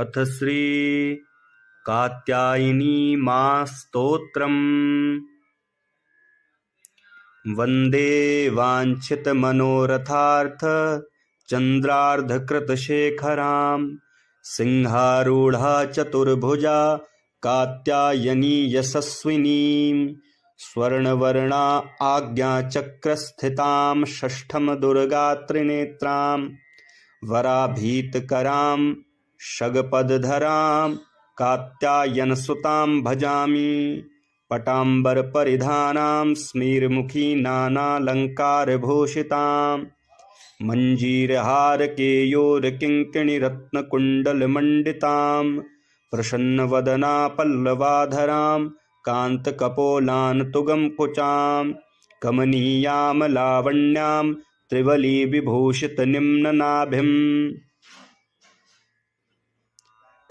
अथ श्री कात्यायनी माः स्तोत्रम् वन्दे वाञ्छितमनोरथार्थ चन्द्रार्धकृतशेखरां सिंहारूढा चतुर्भुजा कात्यायनी यशस्विनीं स्वर्णवर्णा आज्ञाचक्रस्थितां षष्ठं दुर्गात्रिनेत्रां वराभीतकरां शगपदधरां कात्यायनसुतां भजामि पटाम्बरपरिधानां स्मेरमुखी नानालङ्कारभूषितां मञ्जीरहारकेयूरकिङ्किणीरत्नकुण्डलमण्डितां प्रसन्नवदना पल्लवाधरां कान्तकपोलानतुगं कुचां कमनीयां लावण्यां त्रिवलीविभूषितनिम्ननाभिं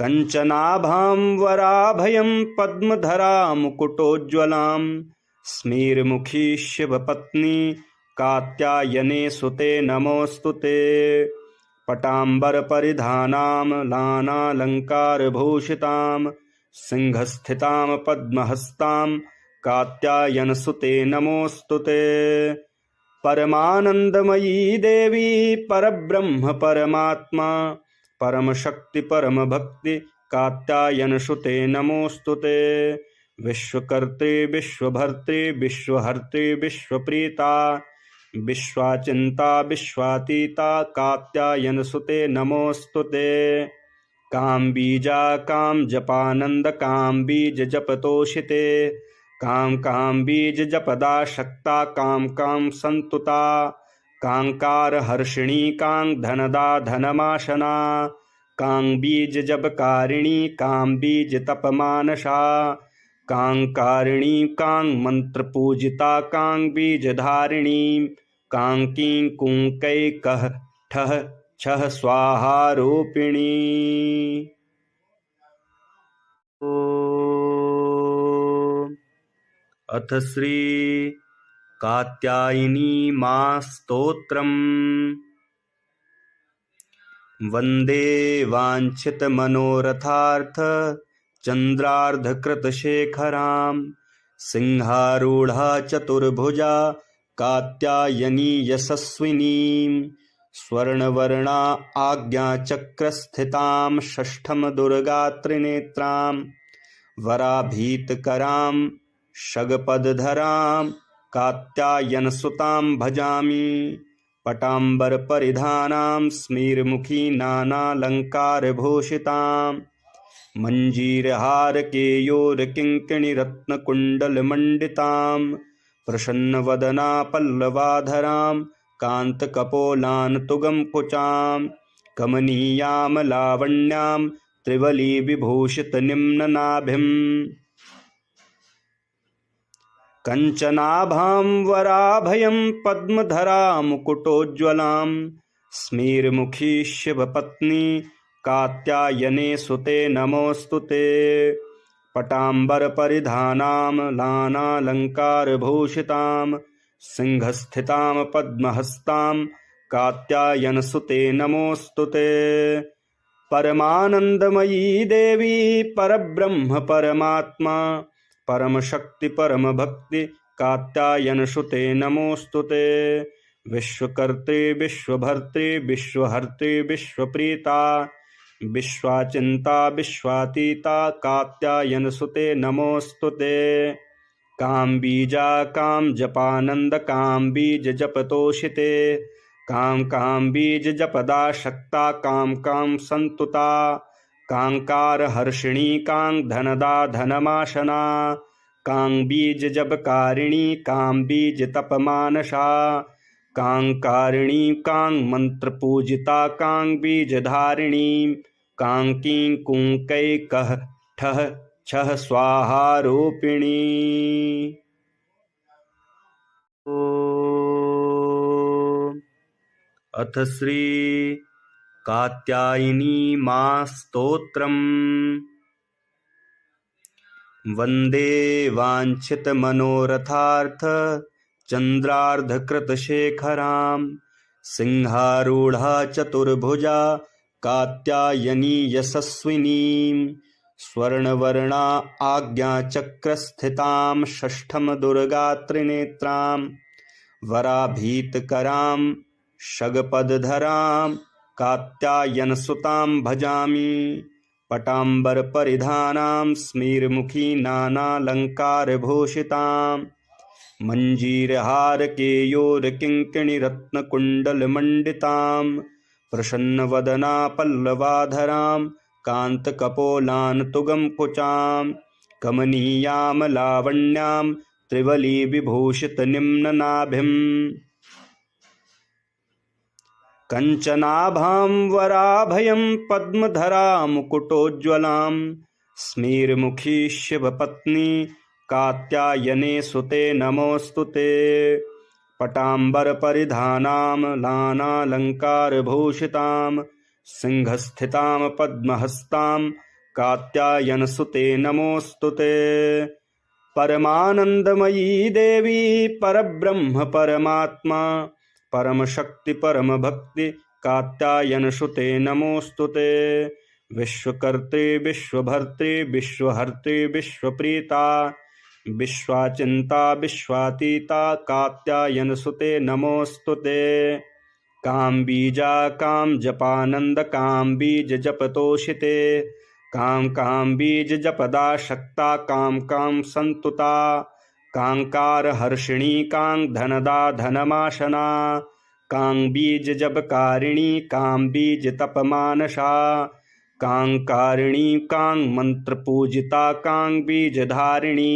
कञ्चनाभां वराभयं पद्मधरां मुकुटोज्ज्वलां स्मेरमुखी शिवपत्नी कात्यायने सुते नमोऽस्तु ते पटाम्बरपरिधानां नानालङ्कारभूषितां सिंहस्थितां पद्महस्तां कात्यायनसुते नमोऽस्तु ते परमानन्दमयी देवी परब्रह्म परमात्मा परमशक्ति परमभक्ति कात्यायनसुते नमोऽस्तु ते विश्वकर्त्री विश्वभर्त्री विश्वहर्त्री विश्वप्रीता विश्वाचिन्ता विश्वातीता कात्यायनसुते नमोऽस्तु ते कामबीजा कामजपानन्द कामबीजजपतोषिते कामबीजजपदाशक्ता काम सन्तुता काङ्कारहर्षिणी काङ्धनदा धनमाशना काङ्बीजजपकारिणी काङ्बीजतपमानसा काङ्कारिणी काङ्मन्त्रपूजिता काङ्बीजधारिणी काङ्कीं कुङ्कैकः ठः छः स्वाहारूपिणी। अथ श्री कात्यायनी माः स्तोत्रम् वन्दे वाञ्छितमनोरथार्थ चन्द्रार्धकृतशेखरां सिंहारूढा चतुर्भुजा कात्यायनी यशस्विनीं स्वर्णवर्णा आज्ञाचक्रस्थितां षष्ठं दुर्गात्रिनेत्रां वराभीतकरां शगपदधरां कात्यायनसुतां भजामि पटाम्बरपरिधानां स्मेरमुखी नानालङ्कारभूषितां मञ्जीरहारकेयूरकिङ्किणीरत्नकुण्डलमण्डितां प्रसन्नवदना पल्लवाधरां कान्तकपोलानतुगं कुचां कमनीयां लावण्यां त्रिवलीविभूषितनिम्ननाभिं कञ्चनाभां वराभयं पद्मधरां मुकुटोज्ज्वलां स्मेरमुखी शिवपत्नी कात्यायने सुते नमोऽस्तु ते पटाम्बरपरिधानां नानालङ्कारभूषितां सिंहस्थितां पद्महस्तां कात्यायनसुते नमोऽस्तु ते परमानन्दमयी देवी परब्रह्म परमात्मा परमशक्ति परमभक्ति कात्यायनसुते नमोऽस्तु ते विश्वकर्त्री विश्वभर्त्री विश्वहर्त्री विश्वप्रीता विश्वाचिन्ता विश्वातीता कात्यायनसुते नमोऽस्तु ते कामबीजा कामजपानन्द कामबीजजपतोषिते कामबीजजपदाशक्ता काम सन्तुता काङ्कारहर्षिणी काङ्धनदा धनमाशना काङ्बीजजपकारिणी काङ्बीजतपमानसा काङ्कारिणी काङ्मन्त्रपूजिता काङ्बीजधारिणी काङ्कीं कुङ्कैकः ठः छः स्वाहारूपिणी। अथ श्री कात्यायनी माः स्तोत्रम् वन्दे वाञ्छितमनोरथार्थ चन्द्रार्धकृतशेखरां सिंहारूढा चतुर्भुजा कात्यायनी यशस्विनीं स्वर्णवर्णा आज्ञाचक्रस्थितां षष्ठम दुर्गा त्रिनेत्रां वराभीतकरां शगपदधरां कात्यायनसुतां भजामि पटाम्बरपरिधानां स्मेरमुखी नानालङ्कारभूषितां मञ्जीरहारकेयोरकिङ्किणीरत्नकुण्डलमण्डितां प्रसन्नवदना पल्लवाधरां कान्तकपोलान्तुगं कुचां कमनीयां लावण्यां त्रिवलीविभूषितनिम्ननाभिम् कञ्चनाभां वराभयं पद्मधरां मुकुटोज्ज्वलां स्मेरमुखी शिवपत्नी कात्यायने सुते नमोऽस्तु ते पटाम्बरपरिधानां नानालङ्कारभूषितां सिंहस्थितां पद्महस्तां कात्यायनसुते नमोऽस्तु ते परमानन्दमयी देवी परब्रह्म परमात्मा परमशक्ति परमभक्ति कात्यायनसुते नमोऽस्तु ते विश्वकर्त्री विश्वभर्त्री विश्वहर्त्री विश्वप्रीता विश्वाचिन्ता विश्वातीता कात्यायनसुते नमोऽस्तु ते कामबीजा कामजपानन्द कामबीजजपतोषिते कामबीजजपदाशक्ता काम संतुता कांकारहर्षिणी कांधनदा धनमाशना कांबीजजपकारिणी कांबीजतपमानसा कांकारिणी कांमन्त्रपूजिता कांबीजधारिणी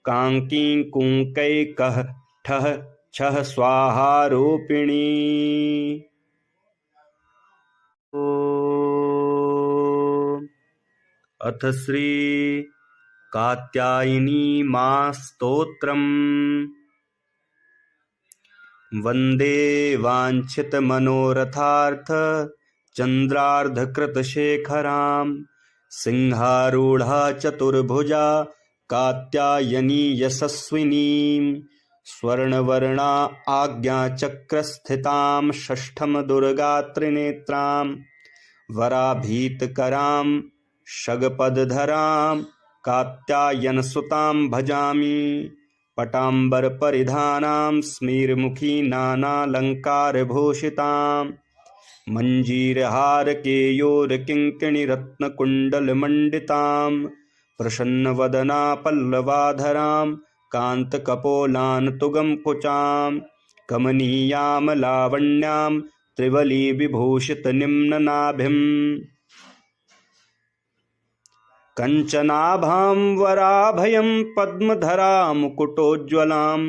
कांकीं कुंकैकः ठः छः स्वाहारूपिणी। अथ श्री कात्यायनी मां स्तोत्रम् वन्दे वाञ्छितमनोरथार्थ चन्द्रार्धकृतशेखरां सिंहारूढा चतुर्भुजा कात्यायनी यशस्विनीं स्वर्णवर्णा आज्ञाचक्रस्थितां षष्ठम दुर्गा त्रिनेत्रां वराभीतकरां शगपदधरां कात्यायनसुतां भजामि पटाम्बरपरिधानां स्मेरमुखी नानालङ्कारभूषितां मञ्जीरहारकेयोरकिङ्किणीरत्नकुण्डलमण्डितां प्रसन्नवदना पल्लवाधरां कान्तकपोलान्तुगं कुचां कमनीयां लावण्यां त्रिवलीविभूषितनिम्ननाभिम् कञ्चनाभां वराभयं पद्मधरां मुकुटोज्ज्वलां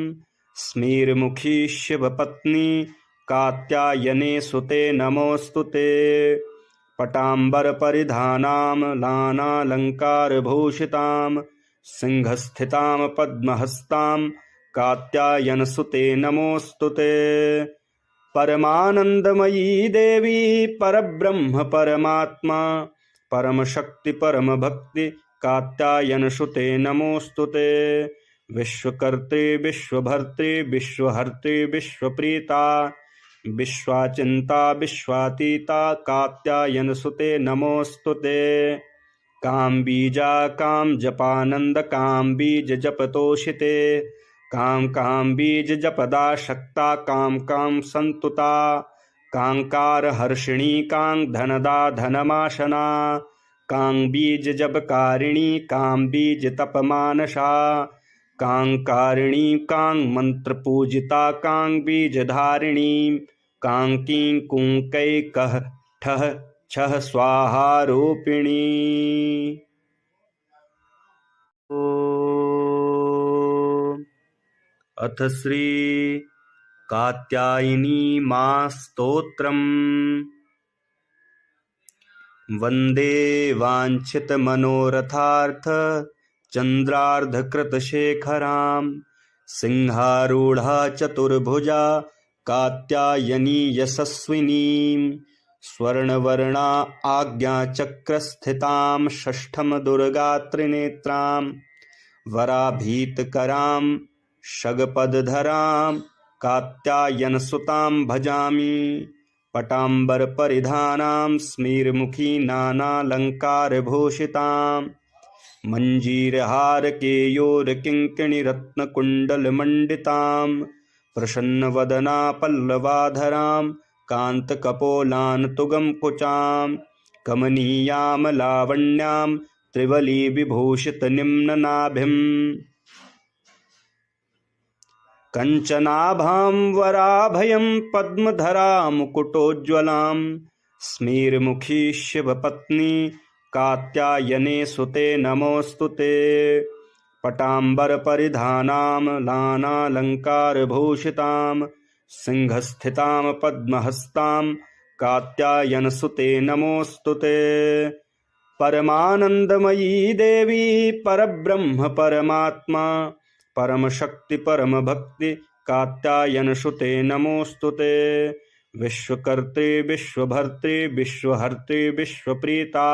स्मेरमुखी शिवपत्नी कात्यायने सुते नमोऽस्तु ते पटाम्बरपरिधानां नानालङ्कारभूषितां सिंहस्थितां पद्महस्तां कात्यायनसुते नमोऽस्तु ते परमानन्दमयी देवी परब्रह्म परमात्मा परमशक्ति परमभक्ति कात्यायनसुते नमोऽस्तु ते विश्वकर्त्री विश्वभर्त्री विश्वहर्त्री विश्वप्रीता विश्वाचिन्ता विश्वातीता कात्यायनसुते नमोऽस्तु ते कामबीजा कामजपानन्द कामबीजजपतोषिते कामबीजजपदाशक्ता काम संतुता कांकारहर्षिणी कांधनदा धनमाशना कांबीजजपकारिणी कांबीजतपमानसा कांकारिणी कांमन्त्रपूजिता कांबीजधारिणी कांकीं कुंकैकः ठः छः स्वाहारूपिणी। अथ श्री कात्यायनी मां स्तोत्रम् वन्दे वाञ्छितमनोरथार्थ चन्द्रार्धकृतशेखरां सिंहारूढा चतुर्भुजा कात्यायनी यशस्विनीं स्वर्णवर्णा आज्ञाचक्रस्थितां षष्ठम दुर्गा त्रिनेत्रां वराभीतकरां शगपदधरां कात्यायनसुतां भजामि पटाम्बरपरिधानां स्मेरमुखी नानालङ्कारभूषितां मञ्जीरहारकेयोरकिङ्किणीरत्नकुण्डलमण्डितां प्रसन्नवदना पल्लवाधरां कान्तकपोलान्तुगं कुचां कमनीयां लावण्यां त्रिवलीविभूषितनिम्ननाभिम् कञ्चनाभां वराभयं पद्मधरां मुकुटोज्ज्वलां स्मेरमुखी शिवपत्नी कात्यायने सुते नमोऽस्तु ते पटाम्बरपरिधानां नानालङ्कारभूषितां सिंहस्थितां पद्महस्तां कात्यायनसुते नमोऽस्तु ते परमानन्दमयी देवी परब्रह्म परमात्मा परमशक्ति परमभक्ति कात्यायनसुते नमोऽस्तु ते विश्वकर्त्री विश्वभर्त्री विश्वहर्त्री विश्वप्रीता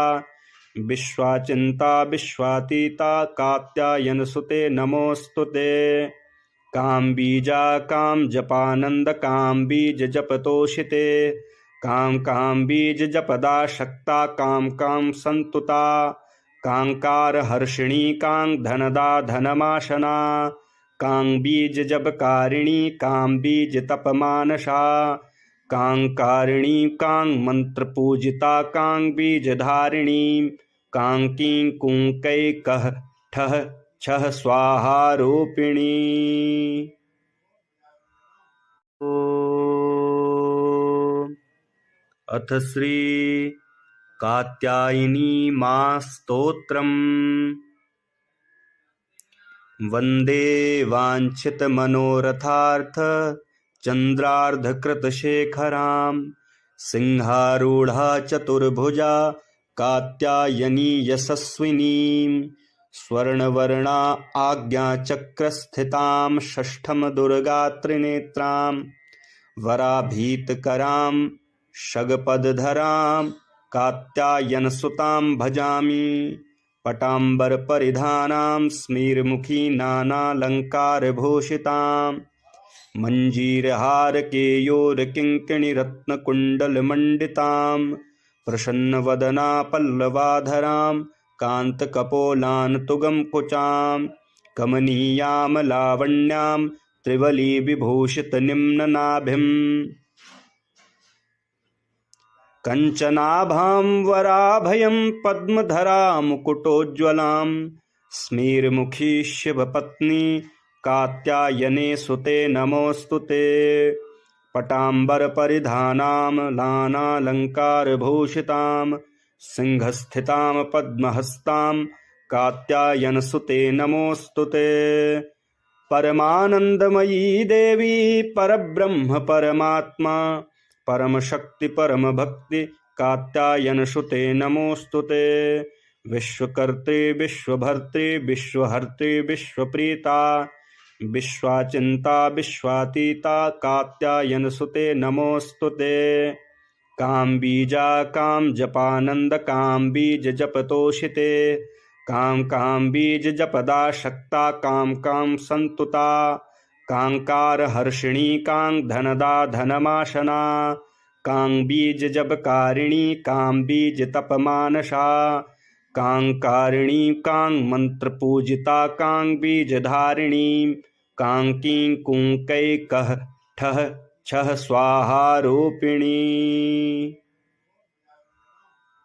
विश्वाचिन्ता विश्वातीता कात्यायनसुते नमोऽस्तु ते कामबीजा कामजपानन्द कामबीजजपतोषिते कामबीजजपदाशक्ता काम सन्तुता काङ्कारहर्षिणी काङ्धनदा धनमाशना काङ्बीजजपकारिणी काङ्बीजतपमानसा काङ्कारिणी काङ्मन्त्रपूजिता काङ्बीजधारिणी काङ्कीं कुङ्कैकः ठः छः स्वाहारूपिणी। अथ श्री कात्यायनी मां स्तोत्रम्। वन्दे वाञ्छितमनोरथार्थ चन्द्रार्धकृतशेखरां सिंहारूढा चतुर्भुजा कात्यायनी यशस्विनीं स्वर्णवर्णा आज्ञाचक्रस्थितां षष्ठं दुर्गात्रिनेत्रां वराभीतकरां शगपदधरां कात्यायनसुतां भजामि पटाम्बरपरिधानां स्मेरमुखी नानालङ्कारभूषितां मञ्जीरहारकेयोरकिङ्किणीरत्नकुण्डलमण्डितां प्रसन्नवदना पल्लवाधरां कान्तकपोलान्तुगं कुचां कमनीयां लावण्यां त्रिवलीविभूषितनिम्ननाभिम् कञ्चनाभां वराभयं पद्मधरां मुकुटोज्ज्वलां स्मेरमुखी शिवपत्नी कात्यायने सुते नमोऽस्तु ते पटाम्बरपरिधानां नानालङ्कारभूषितां सिंहस्थितां पद्महस्तां कात्यायनसुते नमोऽस्तु ते परमानन्दमयी देवी परब्रह्म परमात्मा परमशक्ति परमभक्ति कात्यायनसुते नमोऽस्तु ते विश्वकर्त्री विश्वभर्त्री विश्वहर्त्री विश्वप्रीता विश्वाचिन्ता विश्वातीता कात्यायनसुते नमोऽस्तु ते कामबीजा कामजपानन्द कामबीजजपतोषिते कामबीजजपदाशक्ता काम सन्तुता काङ्कारहर्षिणी काङ्धनदा धनमाशना काङ्बीजजपकारिणी काङ्बीजतपमानसा काङ्कारिणी काङ्मन्त्रपूजिता काङ्बीजधारिणी काङ्कीं कुङ्कैकः ठः छः स्वाहारूपिणी।